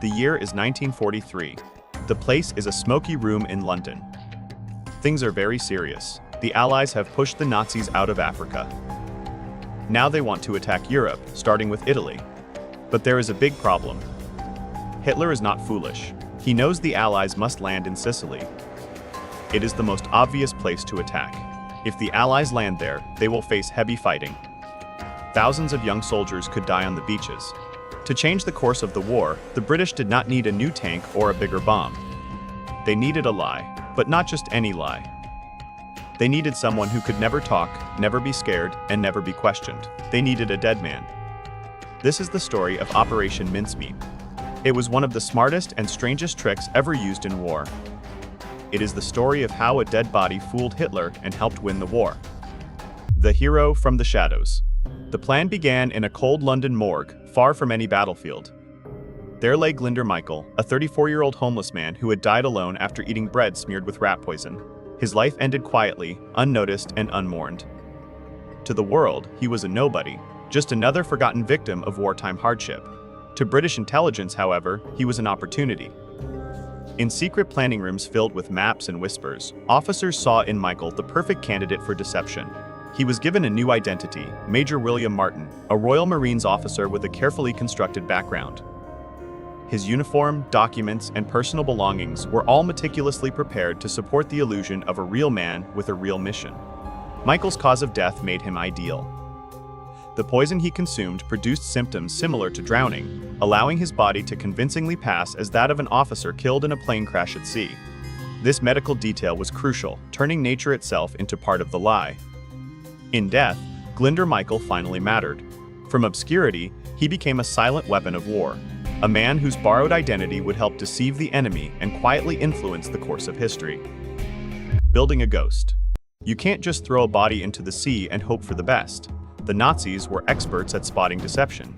The year is 1943. The place is a smoky room in London. Things are very serious. The Allies have pushed the Nazis out of Africa. Now they want to attack Europe, starting with Italy. But there is a big problem. Hitler is not foolish. He knows the Allies must land in Sicily. It is the most obvious place to attack. If the Allies land there, they will face heavy fighting. Thousands of young soldiers could die on the beaches. To change the course of the war, the British did not need a new tank or a bigger bomb. They needed a lie, but not just any lie. They needed someone who could never talk, never be scared, and never be questioned. They needed a dead man. This is the story of Operation Mincemeat. It was one of the smartest and strangest tricks ever used in war. It is the story of how a dead body fooled Hitler and helped win the war. The hero from the shadows. The plan began in a cold London morgue, far from any battlefield. There lay Glinder Michael, a 34-year-old homeless man who had died alone after eating bread smeared with rat poison. His life ended quietly, unnoticed and unmourned. To the world, he was a nobody, just another forgotten victim of wartime hardship. To British intelligence, however, he was an opportunity. In secret planning rooms filled with maps and whispers, officers saw in Michael the perfect candidate for deception. He was given a new identity, Major William Martin, a Royal Marines officer with a carefully constructed background. His uniform, documents, and personal belongings were all meticulously prepared to support the illusion of a real man with a real mission. Michael's cause of death made him ideal. The poison he consumed produced symptoms similar to drowning, allowing his body to convincingly pass as that of an officer killed in a plane crash at sea. This medical detail was crucial, turning nature itself into part of the lie. In death, Glinder Michael finally mattered. From obscurity, he became a silent weapon of war, a man whose borrowed identity would help deceive the enemy and quietly influence the course of history. Building a ghost. You can't just throw a body into the sea and hope for the best. The Nazis were experts at spotting deception.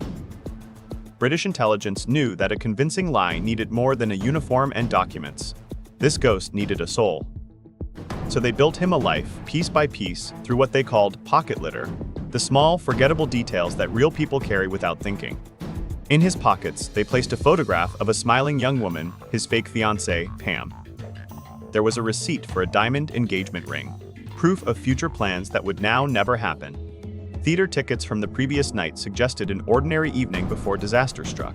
British intelligence knew that a convincing lie needed more than a uniform and documents. This ghost needed a soul. So they built him a life, piece by piece, through what they called pocket litter, the small, forgettable details that real people carry without thinking. In his pockets, they placed a photograph of a smiling young woman, his fake fiancée, Pam. There was a receipt for a diamond engagement ring, proof of future plans that would now never happen. Theater tickets from the previous night suggested an ordinary evening before disaster struck.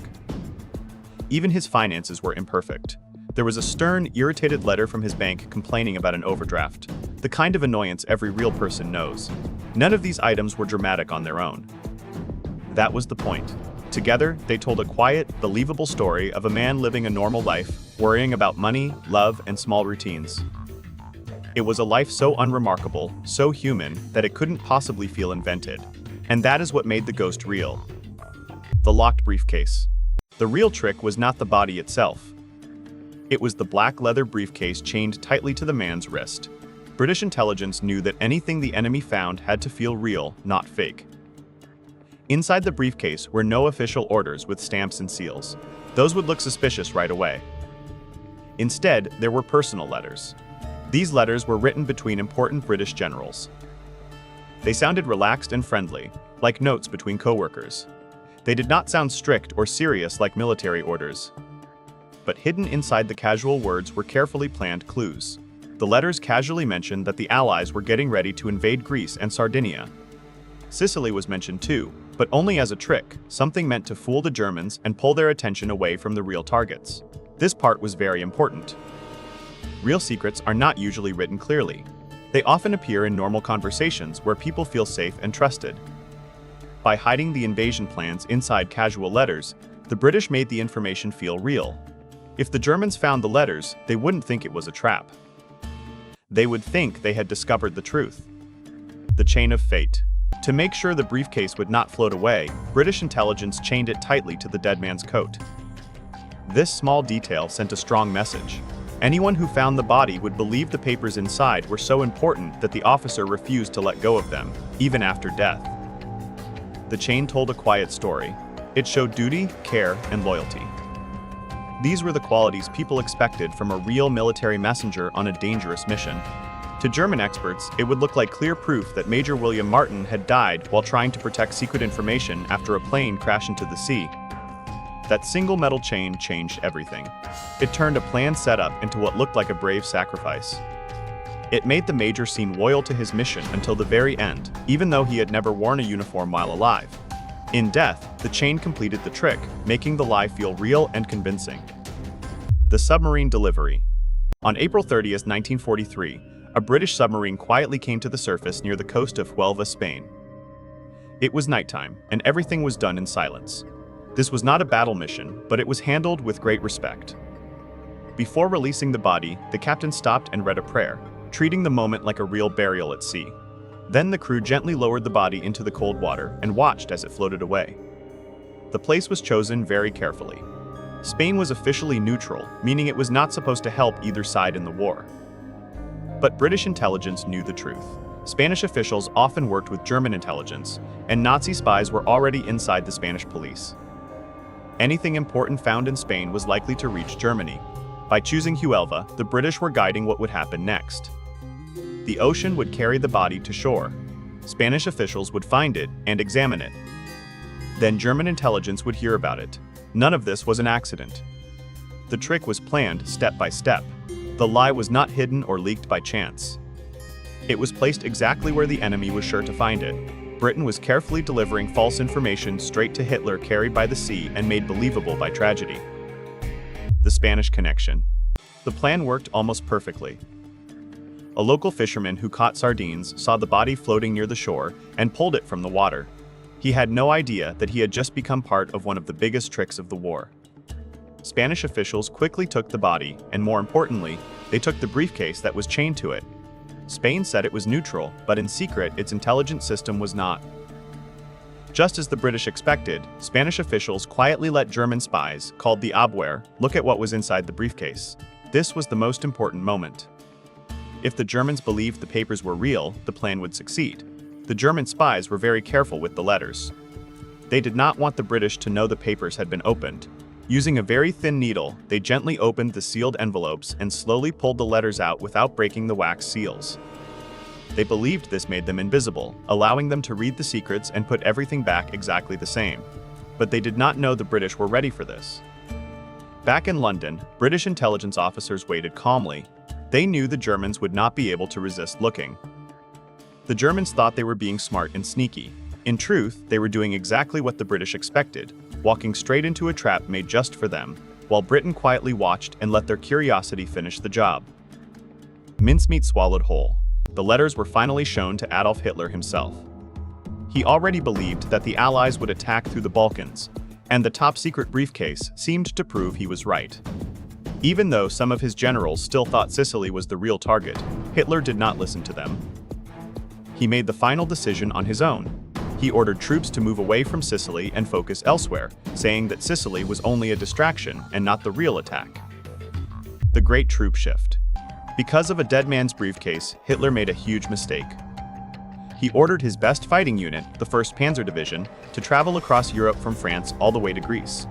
Even his finances were imperfect. There was a stern, irritated letter from his bank complaining about an overdraft, the kind of annoyance every real person knows. None of these items were dramatic on their own. That was the point. Together, they told a quiet, believable story of a man living a normal life, worrying about money, love, and small routines. It was a life so unremarkable, so human, that it couldn't possibly feel invented. And that is what made the ghost real. The locked briefcase. The real trick was not the body itself. It was the black leather briefcase chained tightly to the man's wrist. British intelligence knew that anything the enemy found had to feel real, not fake. Inside the briefcase were no official orders with stamps and seals. Those would look suspicious right away. Instead, there were personal letters. These letters were written between important British generals. They sounded relaxed and friendly, like notes between co-workers. They did not sound strict or serious like military orders. But hidden inside the casual words were carefully planned clues. The letters casually mentioned that the Allies were getting ready to invade Greece and Sardinia. Sicily was mentioned too, but only as a trick, something meant to fool the Germans and pull their attention away from the real targets. This part was very important. Real secrets are not usually written clearly. They often appear in normal conversations where people feel safe and trusted. By hiding the invasion plans inside casual letters, the British made the information feel real. If the Germans found the letters, they wouldn't think it was a trap. They would think they had discovered the truth. The chain of fate. To make sure the briefcase would not float away, British intelligence chained it tightly to the dead man's coat. This small detail sent a strong message. Anyone who found the body would believe the papers inside were so important that the officer refused to let go of them, even after death. The chain told a quiet story. It showed duty, care, and loyalty. These were the qualities people expected from a real military messenger on a dangerous mission. To German experts, it would look like clear proof that Major William Martin had died while trying to protect secret information after a plane crashed into the sea. That single metal chain changed everything. It turned a planned setup into what looked like a brave sacrifice. It made the Major seem loyal to his mission until the very end, even though he had never worn a uniform while alive. In death, the chain completed the trick, making the lie feel real and convincing. The submarine delivery. On April 30th, 1943, a British submarine quietly came to the surface near the coast of Huelva, Spain. It was nighttime, and everything was done in silence. This was not a battle mission, but it was handled with great respect. Before releasing the body, the captain stopped and read a prayer, treating the moment like a real burial at sea. Then the crew gently lowered the body into the cold water and watched as it floated away. The place was chosen very carefully. Spain was officially neutral, meaning it was not supposed to help either side in the war. But British intelligence knew the truth. Spanish officials often worked with German intelligence, and Nazi spies were already inside the Spanish police. Anything important found in Spain was likely to reach Germany. By choosing Huelva, the British were guiding what would happen next. The ocean would carry the body to shore. Spanish officials would find it and examine it. Then German intelligence would hear about it. None of this was an accident. The trick was planned step by step. The lie was not hidden or leaked by chance. It was placed exactly where the enemy was sure to find it. Britain was carefully delivering false information straight to Hitler, carried by the sea and made believable by tragedy. The Spanish connection. The plan worked almost perfectly. A local fisherman who caught sardines saw the body floating near the shore and pulled it from the water. He had no idea that he had just become part of one of the biggest tricks of the war. Spanish officials quickly took the body, and more importantly, they took the briefcase that was chained to it. Spain said it was neutral, but in secret, its intelligence system was not. Just as the British expected, Spanish officials quietly let German spies, called the Abwehr, look at what was inside the briefcase. This was the most important moment. If the Germans believed the papers were real, the plan would succeed. The German spies were very careful with the letters. They did not want the British to know the papers had been opened. Using a very thin needle, they gently opened the sealed envelopes and slowly pulled the letters out without breaking the wax seals. They believed this made them invisible, allowing them to read the secrets and put everything back exactly the same. But they did not know the British were ready for this. Back in London, British intelligence officers waited calmly. They knew the Germans would not be able to resist looking. The Germans thought they were being smart and sneaky. In truth, they were doing exactly what the British expected, walking straight into a trap made just for them, while Britain quietly watched and let their curiosity finish the job. Mincemeat swallowed whole. The letters were finally shown to Adolf Hitler himself. He already believed that the Allies would attack through the Balkans, and the top-secret briefcase seemed to prove he was right. Even though some of his generals still thought Sicily was the real target, Hitler did not listen to them. He made the final decision on his own. He ordered troops to move away from Sicily and focus elsewhere, saying that Sicily was only a distraction and not the real attack. The Great Troop Shift. Because of a dead man's briefcase, Hitler made a huge mistake. He ordered his best fighting unit, the 1st Panzer Division, to travel across Europe from France all the way to Greece.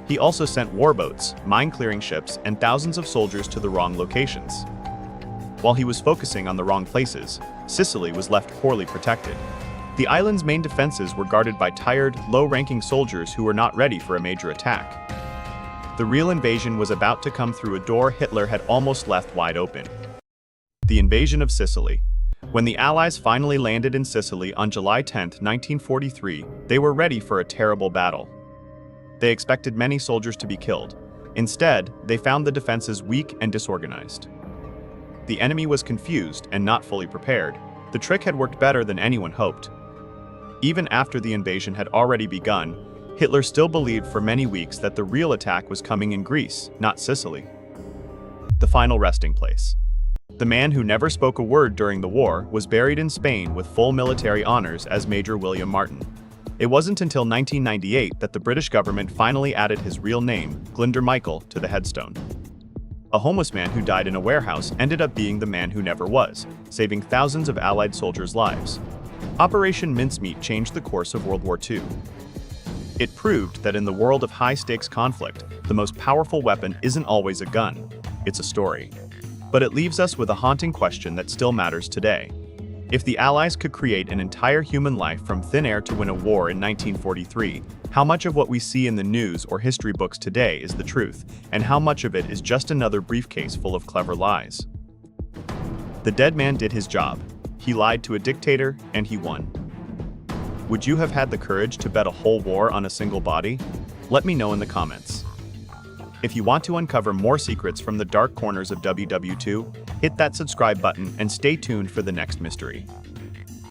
He also sent warboats, mine-clearing ships, and thousands of soldiers to the wrong locations. While he was focusing on the wrong places, Sicily was left poorly protected. The island's main defenses were guarded by tired, low-ranking soldiers who were not ready for a major attack. The real invasion was about to come through a door Hitler had almost left wide open. The invasion of Sicily. When the Allies finally landed in Sicily on July 10, 1943, they were ready for a terrible battle. They expected many soldiers to be killed. Instead, they found the defenses weak and disorganized. The enemy was confused and not fully prepared. The trick had worked better than anyone hoped. Even after the invasion had already begun, Hitler still believed for many weeks that the real attack was coming in Greece, not Sicily. The final resting place. The man who never spoke a word during the war was buried in Spain with full military honors as Major William Martin. It wasn't until 1998 that the British government finally added his real name, Glinder Michael, to the headstone. A homeless man who died in a warehouse ended up being the man who never was, saving thousands of Allied soldiers' lives. Operation Mincemeat changed the course of World War II. It proved that in the world of high-stakes conflict, the most powerful weapon isn't always a gun, it's a story. But it leaves us with a haunting question that still matters today. If the Allies could create an entire human life from thin air to win a war in 1943, how much of what we see in the news or history books today is the truth, and how much of it is just another briefcase full of clever lies? The dead man did his job. He lied to a dictator, and he won. Would you have had the courage to bet a whole war on a single body? Let me know in the comments. If you want to uncover more secrets from the dark corners of WW2, hit that subscribe button and stay tuned for the next mystery.